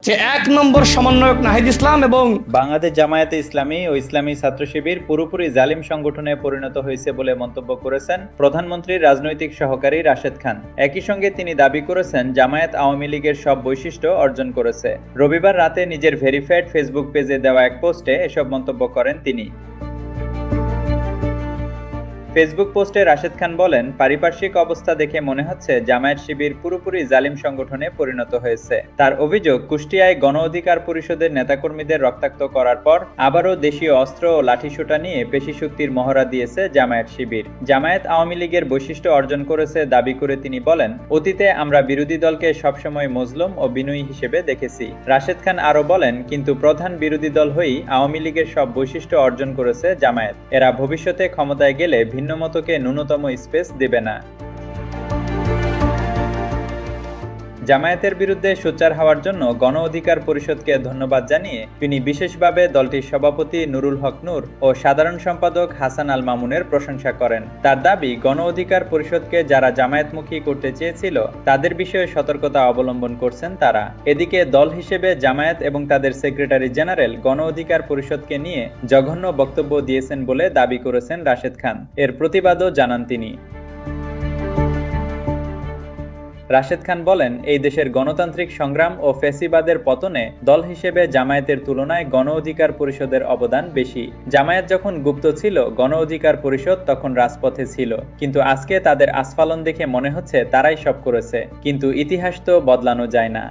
যে ১ নম্বর সমন্বয়ক নাহিদ ইসলাম এবং বাংলাদেশ জামায়াতে ইসলামী ও ইসলামী ছাত্র শিবির পুরোপুরি জালিম সংগঠনে পরিণত হয়েছে বলে মন্তব্য করেছেন প্রধানমন্ত্রীর রাজনৈতিক সহকারী রাশেদ খান। একই সঙ্গে তিনি দাবি করেছেন জামায়াত আওয়ামী লীগের সব বৈশিষ্ট্য অর্জন করেছে। রবিবার রাতে নিজের ভেরিফাইড ফেসবুক পেজে দেওয়া এক পোস্টে এসব মন্তব্য করেন তিনি। ফেসবুক পোস্টে রাশেদ খান বলেন, পারিপার্শ্বিক অবস্থা দেখে মনে হচ্ছে জামায়াত শিবির পুরোপুরি জালিম সংগঠনে পরিণত হয়েছে। তার অভিযোগ, কুষ্টিয়ায় গণ অধিকার পরিষদের নেতাকর্মীদের রক্তাক্ত করার পর আবারও দেশীয় অস্ত্র ও লাঠিসোঁটা নিয়ে পেশিশক্তির মহড়া দিয়েছে জামায়াত শিবির। জামায়াত আওয়ামী লীগের বৈশিষ্ট্য অর্জন করেছে দাবি করে তিনি বলেন, অতীতে আমরা বিরোধী দলকে সবসময় মজলুম ও বিনয়ী হিসেবে দেখেছি। রাশেদ খান আরও বলেন, কিন্তু প্রধান বিরোধী দল হয়েই আওয়ামী লীগের সব বৈশিষ্ট্য অর্জন করেছে জামায়াত। এরা ভবিষ্যতে ক্ষমতায় গেলে ভিন্ন মতকে ন্যূনতম স্পেস দেবে না। জামায়াতের বিরুদ্ধে সোচ্চার হওয়ার জন্য গণ অধিকার পরিষদকে ধন্যবাদ জানিয়ে তিনি বিশেষভাবে দলটির সভাপতি নুরুল হক নূর ও সাধারণ সম্পাদক হাসান আল মামুনের প্রশংসা করেন। তার দাবি, গণ অধিকার পরিষদকে যারা জামায়াতমুখী করতে চেয়েছিল তাদের বিষয়ে সতর্কতা অবলম্বন করছেন তারা। এদিকে দল হিসেবে জামায়াত এবং তাদের সেক্রেটারি জেনারেল গণ অধিকার পরিষদকে নিয়ে জঘন্য বক্তব্য দিয়েছেন বলে দাবি করেছেন রাশেদ খান। এর প্রতিবাদও জানান তিনি। রাশেদ খান বলেন, এই দেশের গণতান্ত্রিক সংগ্রাম ও ফ্যাসিবাদের পতনে দল হিসেবে জামায়াতের তুলনায় গণ অধিকার পরিষদের অবদান বেশি। জামায়াত যখন গুপ্ত ছিল, গণ অধিকার পরিষদ তখন রাজপথে ছিল। কিন্তু আজকে তাদের আস্ফালন দেখে মনে হচ্ছে তারাই সব করেছে। কিন্তু ইতিহাস তো বদলানো যায় না।